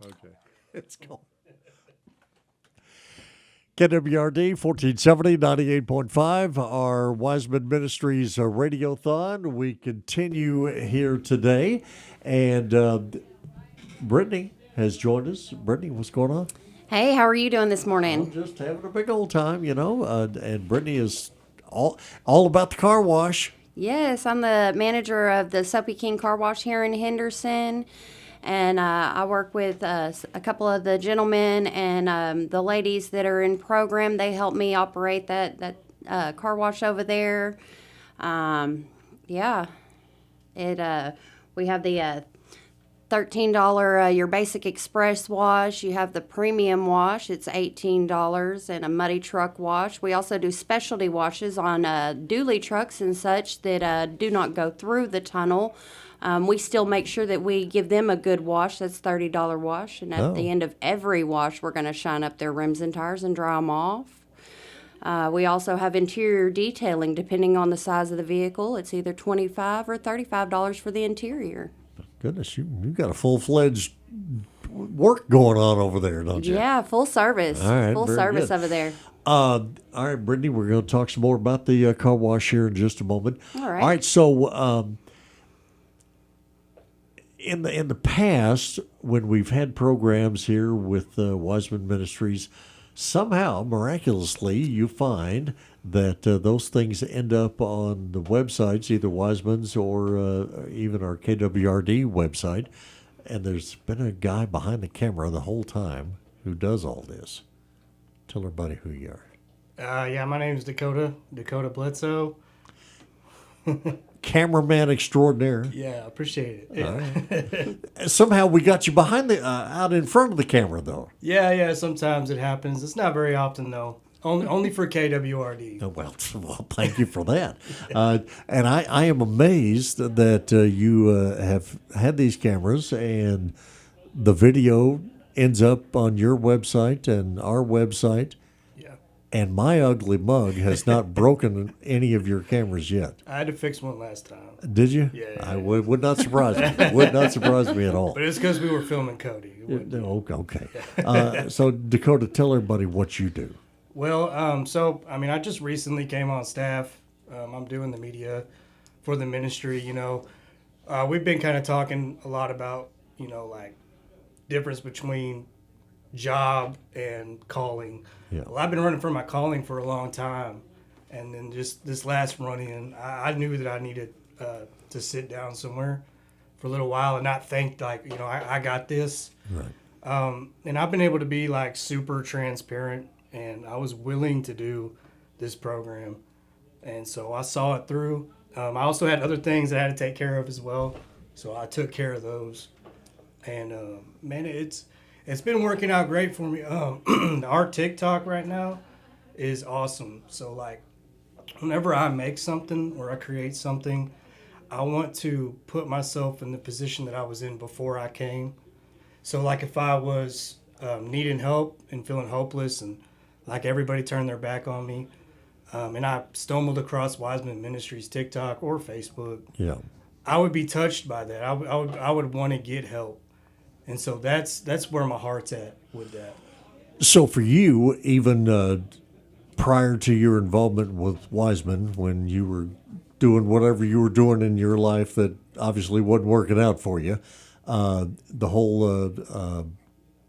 Okay. It's going. KWRD 1470, 98.5, our Wiseman Ministries Radiothon. We continue here today, and Brittany has joined us. Brittany, what's going on? Hey, how are you doing this morning? I'm just having a big old time, and Brittany is all about the car wash. Yes, I'm the manager of the Soapy Car Wash here in Henderson. And I work with a couple of the gentlemen and the ladies that are in program. They help me operate that car wash over there. Yeah, we have the $13 your basic express wash. You have the premium wash. It's $18 and a muddy truck wash. We also do specialty washes on dually trucks and such that do not go through the tunnel. We still make sure that we give them a good wash. That's $30 wash. And at the end of every wash, we're going to shine up their rims and tires and dry them off. We also have interior detailing. Depending on the size of the vehicle, it's either $25 or $35 for the interior. Goodness, you've got a full-fledged work going on over there, don't you? Yeah, full service. All right, full very service good. over there. All right, Brittany, we're going to talk some more about the car wash here in just a moment. All right. All right, so in the past, when we've had programs here with Wiseman Ministries, somehow, miraculously, you find that those things end up on the websites, either Wiseman's or even our KWRD website. And there's been a guy behind the camera the whole time who does all this. Tell everybody who you are. Yeah, my name is Dakotah Bledsoe. Cameraman extraordinaire. Yeah, appreciate it. All right. Somehow we got you behind out in front of the camera, though. Yeah, sometimes it happens. It's not very often, though. Only for KWRD. Oh, well, thank you for that. And I am amazed that you have had these cameras and the video ends up on your website and our website. Yeah. And my ugly mug has not broken any of your cameras yet. I had to fix one last time. Did you? Yeah. I would not surprise me. Would not surprise me at all. But it's because we were filming Cody. Okay. So, Dakotah, tell everybody what you do. Well, I just recently came on staff. I'm doing the media for the ministry, We've been kind of talking a lot about, like difference between job and calling. Yeah. Well, I've been running for my calling for a long time. And then just this last run-in, I knew that I needed to sit down somewhere for a little while and not think like, I got this. Right. And I've been able to be like super transparent, and I was willing to do this program. And so I saw it through. I also had other things that I had to take care of as well. So I took care of those. And man, it's been working out great for me. Our TikTok right now is awesome. So like whenever I make something or I create something, I want to put myself in the position that I was in before I came. So like if I was needing help and feeling hopeless and like everybody turned their back on me, and I stumbled across Wiseman Ministries TikTok or Facebook, Yeah. I would be touched by that. I would want to get help. And so that's where my heart's at with that. So for you, even prior to your involvement with Wiseman, when you were doing whatever you were doing in your life that obviously wasn't working out for you, the whole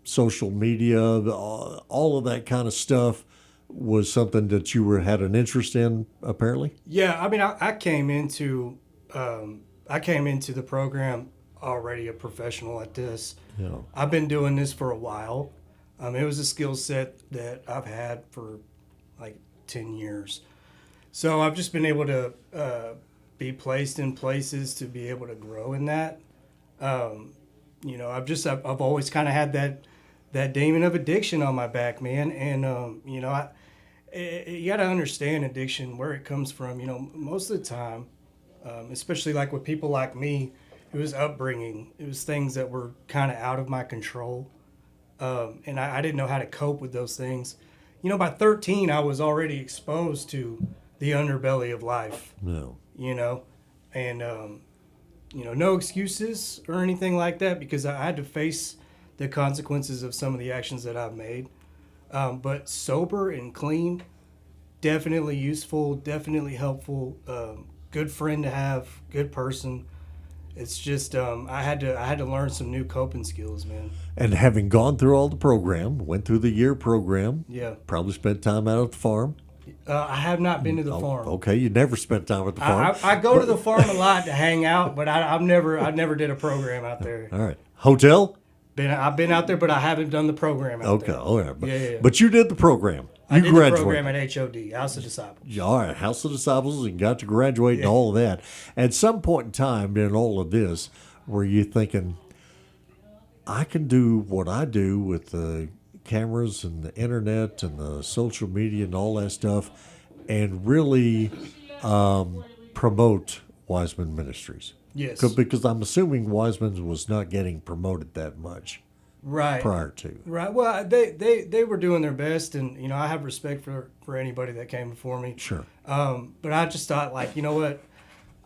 social media, all of that kind of stuff was something that you had an interest in, apparently? Yeah, I mean, I came into the program already a professional at this. Yeah. I've been doing this for a while. It was a skill set that I've had for like 10 years. So I've just been able to be placed in places to be able to grow in that. I've always kind of had that demon of addiction on my back, man. And, you got to understand addiction, where it comes from. Most of the time, especially like with people like me, it was upbringing. It was things that were kind of out of my control. And I didn't know how to cope with those things. By 13, I was already exposed to the underbelly of life. No. And, no excuses or anything like that, because I had to face the consequences of some of the actions that I've made. But sober and clean, definitely useful, definitely helpful. Good friend to have, good person. It's just I had to learn some new coping skills, man. And having gone through all the program, went through the year program, Yeah. probably spent time out at the farm. I have not been to the farm. Okay, you never spent time at the farm. I go to the farm a lot to hang out, but I never did a program out there. All right. Hotel? I've been out there, but I haven't done the program out Okay, there. all right. But, Yeah. but you did the program. You I did graduated. the program at HOD, House of Disciples. All right, House of Disciples, and got to graduate and all of that. At some point in time in all of this, were you thinking, I can do what I do with the cameras and the internet and the social media and all that stuff and really promote Wiseman Ministries? Yes. Because I'm assuming Wiseman was not getting promoted that much Right. prior to. Right. Well, they were doing their best, and I have respect for anybody that came before me. Sure. But I just thought, like, you know what?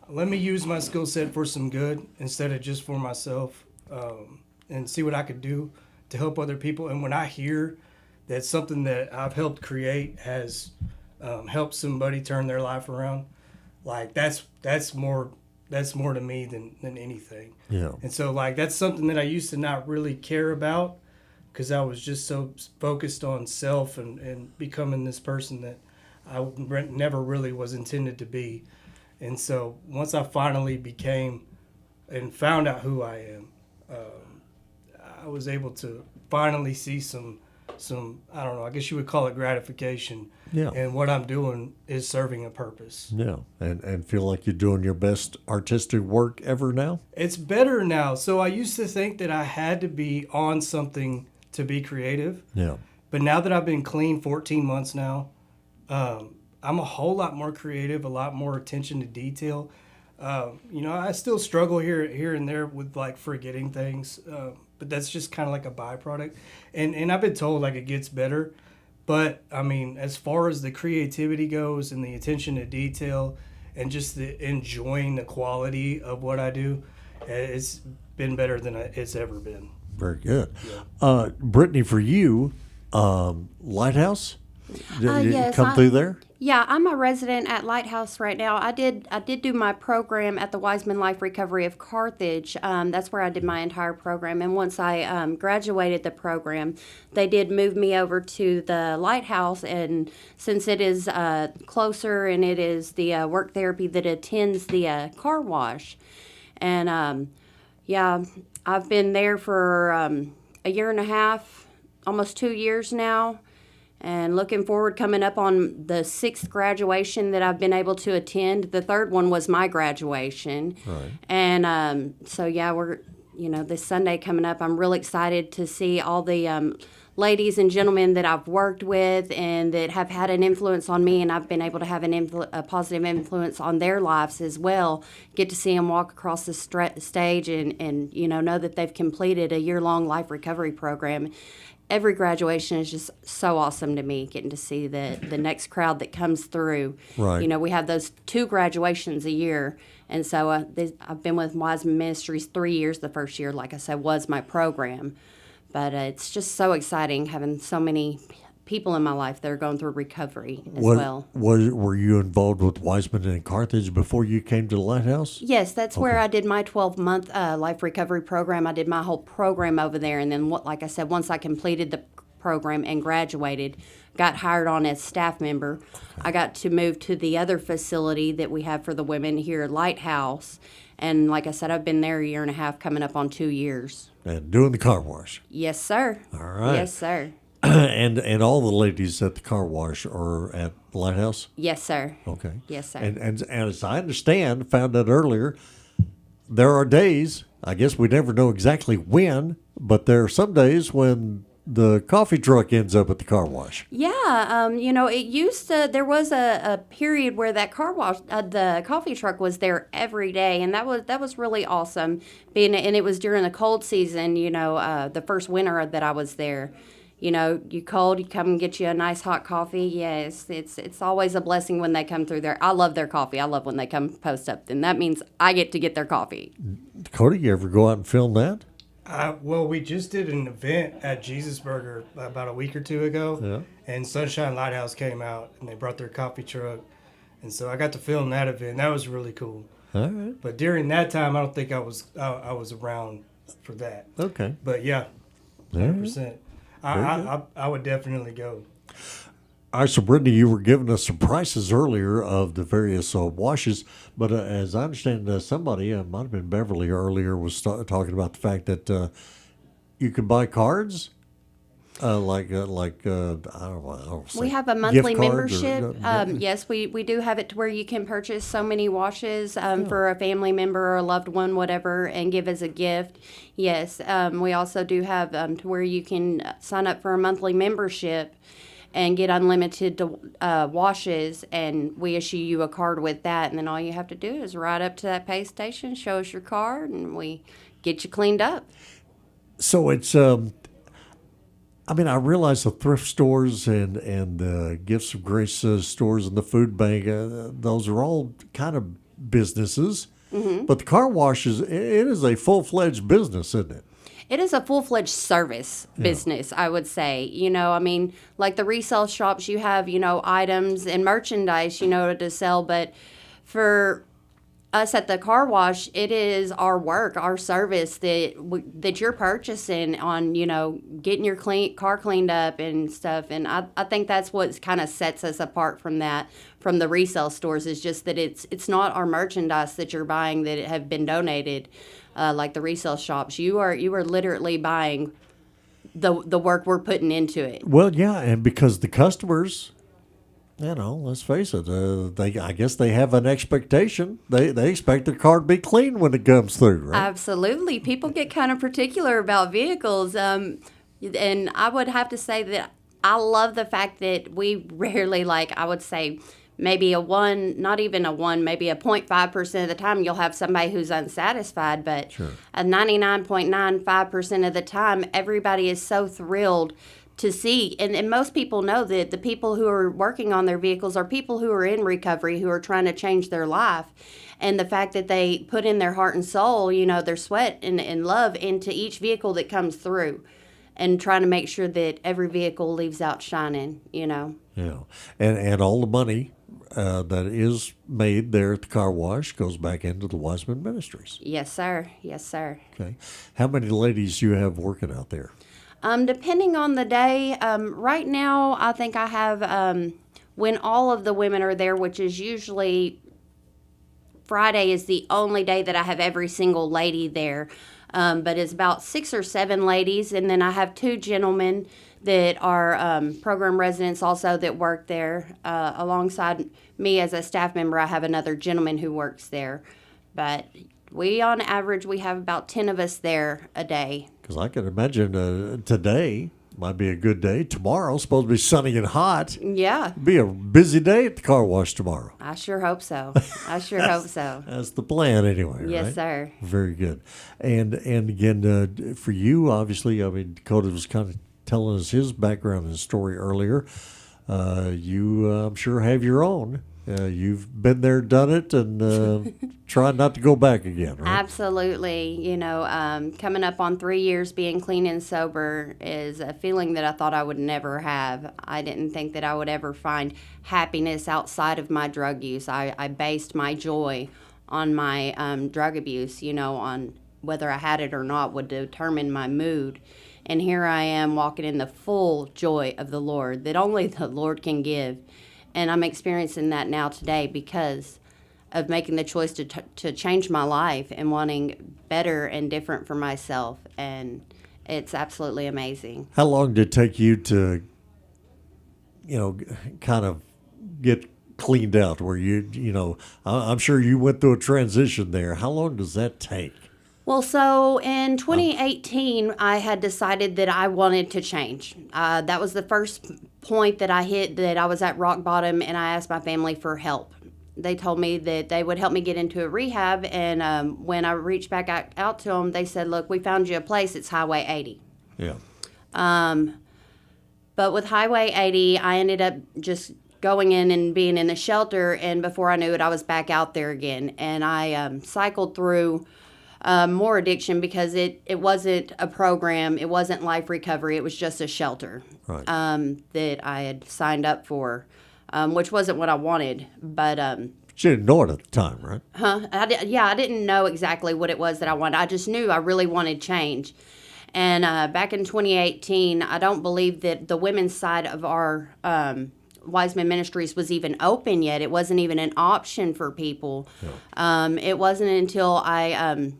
Let me use my skill set for some good instead of just for myself, and see what I could do to help other people. And when I hear that something that I've helped create has helped somebody turn their life around, like that's more to me than anything. Yeah. And so, like, that's something that I used to not really care about because I was just so focused on self and becoming this person that I never really was intended to be. And so once I finally became and found out who I am, I was able to finally see some I don't know, I guess you would call it gratification. Yeah. And what I'm doing is serving a purpose. Yeah. And feel like you're doing your best artistic work ever now? It's better now. So I used to think that I had to be on something to be creative. Yeah. But now that I've been clean 14 months now, I'm a whole lot more creative, a lot more attention to detail. I still struggle here and there with, like, forgetting things, but that's just kind of like a byproduct. And I've been told, like, it gets better. But, I mean, as far as the creativity goes and the attention to detail and just the enjoying the quality of what I do, it's been better than it's ever been. Very good. Yeah. Brittany, for you, Lighthouse? Did you yes, come through there? Yeah, I'm a resident at Lighthouse right now. I did do my program at the Wiseman Life Recovery of Carthage. That's where I did my entire program. And once I graduated the program, they did move me over to the Lighthouse. And since it is closer and it is the work therapy that attends the car wash. And yeah, I've been there for a year and a half, almost 2 years now. And looking forward, coming up on the 6th graduation that I've been able to attend. The 3rd one was my graduation. Right. And so, yeah, we're, this Sunday coming up, I'm really excited to see all the ladies and gentlemen that I've worked with and that have had an influence on me, and I've been able to have a positive influence on their lives as well. Get to see them walk across the stage and know that they've completed a year-long life recovery program. Every graduation is just so awesome to me, getting to see the next crowd that comes through. Right. We have those 2 graduations a year. And so I've been with Wiseman Ministries 3 years. The first year, like I said, was my program. But it's just so exciting having so many people in my life that are going through recovery as well. Were you involved with Wiseman in Carthage before you came to the Lighthouse? Yes, that's where I did my 12-month life recovery program. I did my whole program over there. And then, like I said, once I completed the program and graduated, got hired on as staff member, I got to move to the other facility that we have for the women here at Lighthouse. And like I said, I've been there a year and a half, coming up on 2 years. And doing the car wash. Yes, sir. All right. Yes, sir. And all the ladies at the car wash are at Lighthouse? Yes, sir. Okay. Yes, sir. And as I understand, found out earlier, there are days, I guess we never know exactly when, but there are some days when the coffee truck ends up at the car wash. Yeah, it used to. There was a period where that car wash, the coffee truck was there every day, and that was really awesome. And it was during the cold season. The first winter that I was there. You cold, you come and get you a nice hot coffee. Yes, it's always a blessing when they come through there. I love their coffee. I love when they come post up. Then that means I get to get their coffee. Dakotah, you ever go out and film that? Well, we just did an event at Jesus Burger about a week or two ago, Yeah. and Sunshine Lighthouse came out, and they brought their coffee truck, and so I got to film that event. That was really cool. All right. But during that time, I don't think I was around for that. Okay. But yeah, All right. 100%. Very I would definitely go. All right, so Brittany, you were giving us some prices earlier of the various washes, but as I understand, somebody, might have been Beverly earlier, was talking about the fact that you can buy cards, I don't know, I don't say We have a gift monthly cards membership. Yes, we do have it to where you can purchase so many washes for a family member or a loved one, whatever, and give as a gift. Yes, we also do have to where you can sign up for a monthly membership and get unlimited washes, and we issue you a card with that, and then all you have to do is ride up to that pay station, show us your card, and we get you cleaned up. So it's, I realize the thrift stores and the Gifts of Grace stores and the food bank, those are all kind of businesses. Mm-hmm. But the car wash it is a full-fledged business, isn't it? It is a full-fledged service business, I would say. Like the resale shops, you have, items and merchandise, to sell. But for us at the car wash, it is our work, our service that you're purchasing on, getting your car cleaned up and stuff. And I think that's what kind of sets us apart from the resale stores, is just that it's not our merchandise that you're buying that have been donated. Like the resale shops, you are literally buying the work we're putting into it. Well, yeah, and because the customers, let's face it, I guess they have an expectation. They expect their car to be clean when it comes through, right? Absolutely, people get kind of particular about vehicles, and I would have to say that I love the fact that we rarely, I would say, maybe not even a 1, maybe a 0.5% of the time you'll have somebody who's unsatisfied, but Sure. A 99.95% of the time, everybody is so thrilled to see. And most people know that the people who are working on their vehicles are people who are in recovery, who are trying to change their life. And the fact that they put in their heart and soul, their sweat and love into each vehicle that comes through, and trying to make sure that every vehicle leaves out shining, Yeah, and all the money that is made there at the car wash goes back into the Wiseman Ministries. Yes, sir. Yes, sir. Okay. How many ladies do you have working out there? Depending on the day, right now I think I have, when all of the women are there, which is usually Friday is the only day that I have every single lady there. But it's about 6 or 7 ladies, and then I have 2 gentlemen that are program residents also that work there. Alongside me as a staff member, I have another gentleman who works there. But on average, we have about 10 of us there a day. Because I can imagine today might be a good day. Tomorrow's supposed to be sunny and hot. Yeah. Be a busy day at the car wash tomorrow. I sure hope so. I sure hope so. That's the plan anyway, Yes, right? sir. Very good. And again, for you, obviously, Dakotah was kind of telling us his background and story earlier. You, I'm sure, have your own. You've been there, done it, and try not to go back again, right? Absolutely. Coming up on 3 years being clean and sober is a feeling that I thought I would never have. I didn't think that I would ever find happiness outside of my drug use. I based my joy on my drug abuse, on whether I had it or not would determine my mood. And here I am walking in the full joy of the Lord that only the Lord can give. And I'm experiencing that now today because of making the choice to change my life and wanting better and different for myself. And it's absolutely amazing. How long did it take you to, kind of get cleaned out where I'm sure you went through a transition there. How long does that take? Well, so in 2018, I had decided that I wanted to change. That was the first point that I hit, that I was at rock bottom, and I asked my family for help. They told me that they would help me get into a rehab, and when I reached back out to them, they said, look, we found you a place. It's Highway 80. Yeah. But with Highway 80, I ended up just going in and being in the shelter, and before I knew it, I was back out there again. And I cycled through more addiction because it wasn't a program, it wasn't life recovery, it was just a shelter Right. that I had signed up for, which wasn't what I wanted. But She didn't know it at the time, right? I didn't know exactly what it was that I wanted. I just knew I really wanted change. And back in 2018, I don't believe that the women's side of our Wiseman Ministries was even open yet. It wasn't even an option for people. It wasn't until I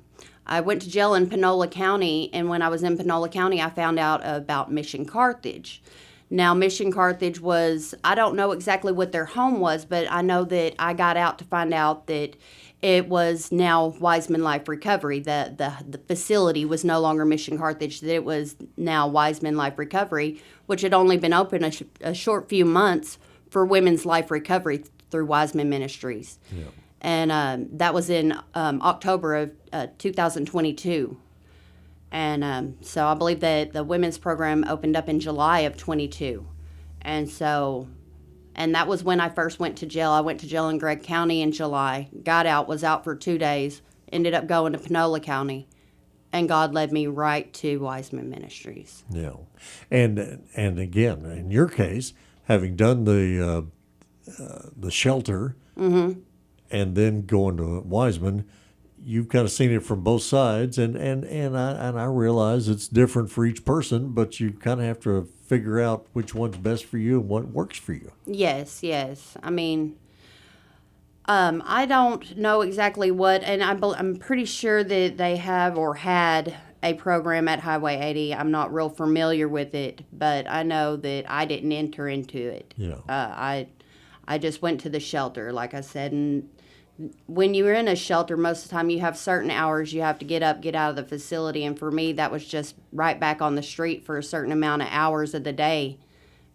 went to jail in Panola County, and when I was in Panola County, I found out about Mission Carthage. Now, Mission Carthage was, I don't know exactly what their home was, but I know that I got out to find out that it was now Wiseman Life Recovery. The facility was no longer Mission Carthage, that it was now Wiseman Life Recovery, which had only been open a short few months for women's life recovery through Wiseman Ministries. Yeah. And that was in October of 2022. And so I believe that the women's program opened up in July of 22. And that was when I first went to jail. I went to jail in Gregg County in July, got out, was out for 2 days, ended up going to Panola County, and God led me right to Wiseman Ministries. Yeah. And again, in your case, having done the shelter and then going to Wiseman, you've kind of seen it from both sides, and I realize it's different for each person, but you kind of have to figure out which one's best for you and what works for you. Yes. I mean, I don't know exactly what, and I'm pretty sure that they have or had a program at Highway 80. I'm not real familiar with it, but I know that I didn't enter into it. Yeah. I just went to the shelter, like I said, and when you're in a shelter, most of the time you have certain hours you have to get up, get out of the facility. And for me, that was just right back on the street for a certain amount of hours of the day,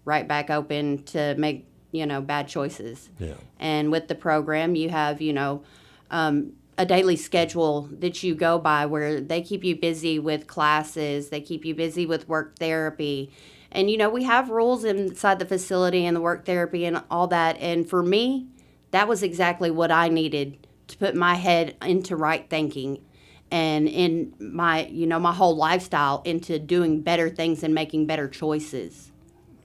right back open to make, bad choices. Yeah. And with the program, you have, a daily schedule that you go by where they keep you busy with classes, they keep you busy with work therapy. And, we have rules inside the facility and the work therapy and all that. And for me, that was exactly what I needed to put my head into right thinking and in my, my whole lifestyle into doing better things and making better choices.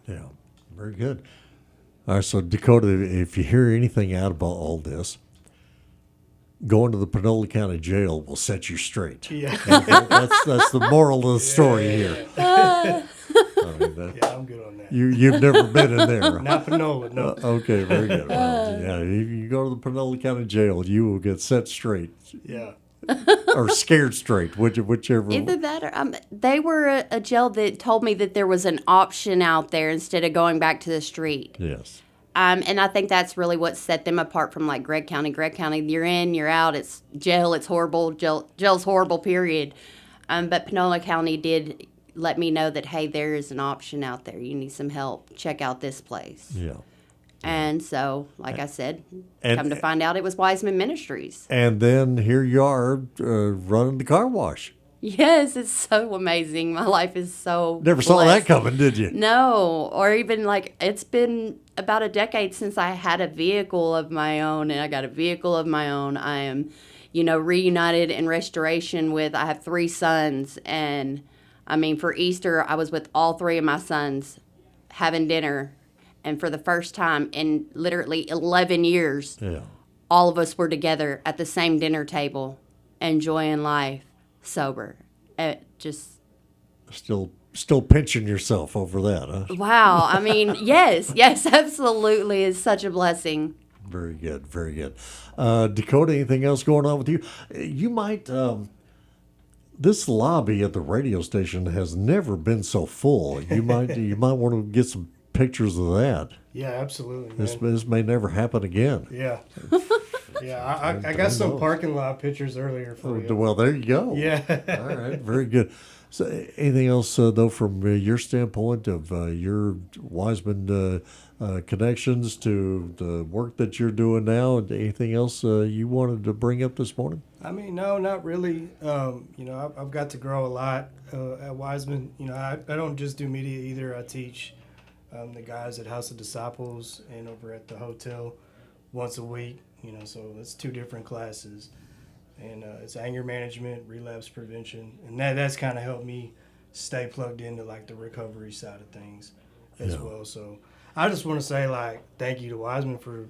Yeah, very good. All right, so Dakotah, if you hear anything out about all this, going to the Panola County Jail will set you straight. Yeah. That's the moral of the story here. Yeah, I'm good on that. You've never been in there. Not Panola, no. Okay, very good. Well, yeah, if you go to the Panola County Jail, you will get set straight. Yeah. Or scared straight, whichever. Either that or they were a jail that told me that there was an option out there instead of going back to the street. Yes. And I think that's really what set them apart from like Gregg County. Gregg County, you're in, you're out. It's jail. It's horrible. Jail's horrible. Period. But Panola County did let me know that, hey, there is an option out there. You need some help. Check out this place. Yeah. And so, like I said, and, come to find out it was Wiseman Ministries. And then here you are running the car wash. Yes, it's so amazing. My life is so Never saw blessed. that coming, did you? No, or even like it's been about a decade since I had a vehicle of my own, and I got a vehicle of my own. I am, reunited in restoration with, I have 3 sons, and I mean, for Easter, I was with all 3 of my sons having dinner. And for the first time in literally 11 years, Yeah. all of us were together at the same dinner table, enjoying life, sober. Just Still pinching yourself over that, huh? wow. I mean, yes, absolutely. It's such a blessing. Very good, very good. Dakotah, anything else going on with you? You might. This lobby at the radio station has never been so full. You might want to get some pictures of that. Yeah, absolutely, man. This may never happen again. Yeah. Yeah, I got some parking lot pictures earlier for you. Well, there you go. Yeah. All right, very good. So, anything else though, from your standpoint of your Wiseman connections to the work that you're doing now? Anything else you wanted to bring up this morning? I mean, no, not really. I've got to grow a lot at Wiseman. I don't just do media either. I teach the guys at House of Disciples and over at the hotel once a week. So that's 2 different classes. and it's anger management, relapse prevention, and that's kind of helped me stay plugged into like the recovery side of things as well. So I just want to say like thank you to Wiseman for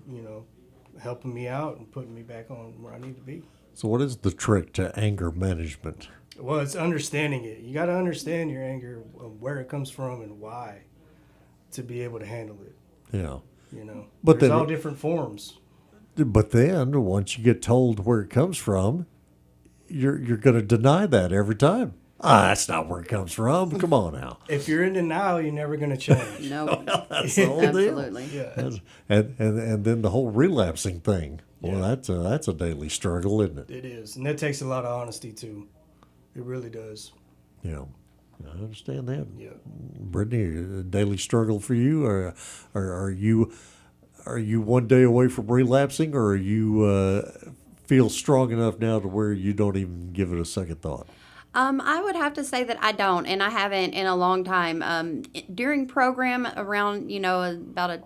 helping me out and putting me back on where I need to be. So what is the trick to anger management? Well, it's understanding it. You got to understand your anger, where it comes from and why, to be able to handle it. Yeah. But there's all different forms. But then once you get told where it comes from, you're going to deny that every time. That's not where it comes from. Come on now. If you're in denial, you're never going to change. No, That's the whole deal. absolutely. Yeah. And then the whole relapsing thing. Well, that's a daily struggle, isn't it? It is. And that takes a lot of honesty, too. It really does. Yeah. I understand that. Yeah. Brittany, a daily struggle for you? Or are you one day away from relapsing, or are you feel strong enough now to where you don't even give it a second thought? I would have to say that I don't, and I haven't in a long time. During program around, about a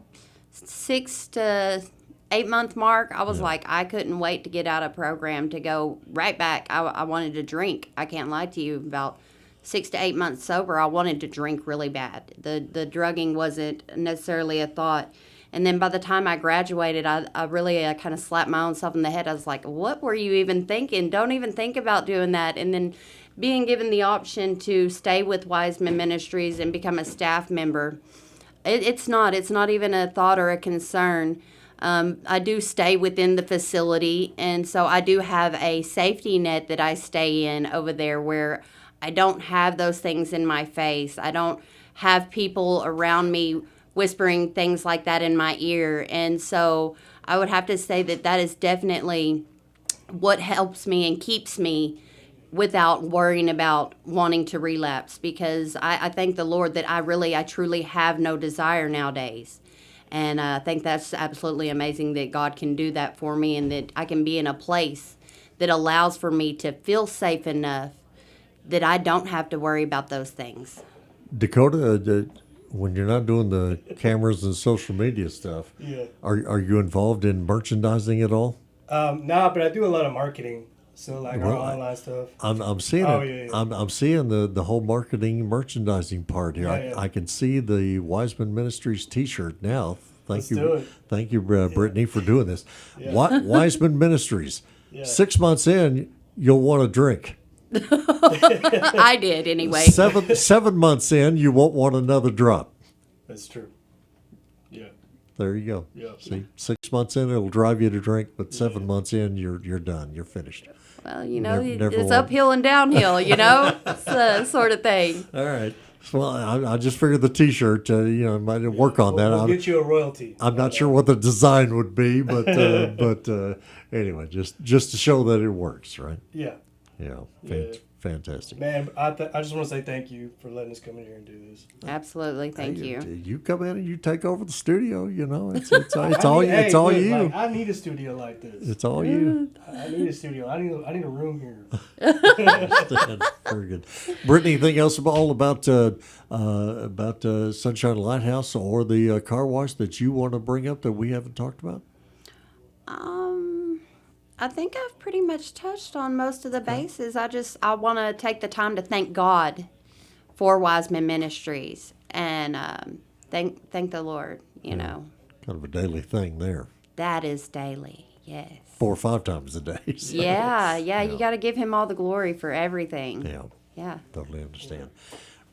6 to 8 month mark, I was like, I couldn't wait to get out of program to go right back. I wanted to drink. I can't lie to you. About 6 to 8 months sober, I wanted to drink really bad. The drugging wasn't necessarily a thought. And then by the time I graduated, I really kind of slapped my own self in the head. I was like, what were you even thinking? Don't even think about doing that. And then being given the option to stay with Wiseman Ministries and become a staff member, it's not even a thought or a concern. I do stay within the facility, and so I do have a safety net that I stay in over there where I don't have those things in my face. I don't have people around me whispering things like that in my ear. And so I would have to say that is definitely what helps me and keeps me without worrying about wanting to relapse, because I thank the Lord that I truly have no desire nowadays. And I think that's absolutely amazing that God can do that for me, and that I can be in a place that allows for me to feel safe enough that I don't have to worry about those things. Dakotah, when you're not doing the cameras and social media stuff, are you involved in merchandising at all? Nah, but I do a lot of marketing. So like our online stuff. I'm seeing it. Yeah. I'm seeing the whole marketing merchandising part here. I can see the Wiseman Ministries T-shirt now. Thank you, Brittany, for doing this. Wiseman Ministries. 6 months in, you'll want to drink. I did anyway. 7 months in, you won't want another drop. That's true. Yeah. There you go. Yeah. See, 6 months in, it'll drive you to drink, but 7 months in, you're done. You're finished. Well, it's uphill and downhill, It's the sort of thing. All right. Well, I just figured the T-shirt, might work on that. We'll get you a royalty. I'm not sure what the design would be, but anyway, just to show that it works, right? Yeah. Yeah. Fantastic. Man, I just want to say thank you for letting us come in here and do this. Absolutely, thank you. You come in and you take over the studio. It's all you. Like, I need a studio like this. It's all you. I need a studio. I need a room here. Very good. Brittany, anything else about Sunshine Lighthouse or the car wash that you want to bring up that we haven't talked about? I think I've pretty much touched on most of the bases. I want to take the time to thank God for Wiseman Ministries and thank the Lord, Kind of a daily thing there. That is daily, yes. 4 or 5 times a day. So. Yeah, you got to give him all the glory for everything. Yeah. Totally understand.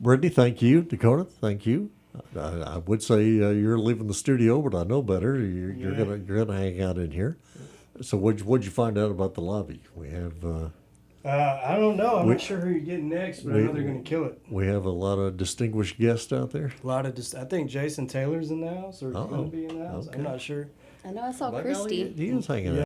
Brittany, thank you. Dakotah, thank you. I would say you're leaving the studio, but I know better. You're gonna hang out in here. So what'd you find out about the lobby? We have. I don't know. I'm not sure who you're getting next, but I know they're going to kill it. We have a lot of distinguished guests out there. I think Jason Taylor's in the house, or going to be in the house. Okay. I'm not sure. I know I saw Christy. He is hanging out.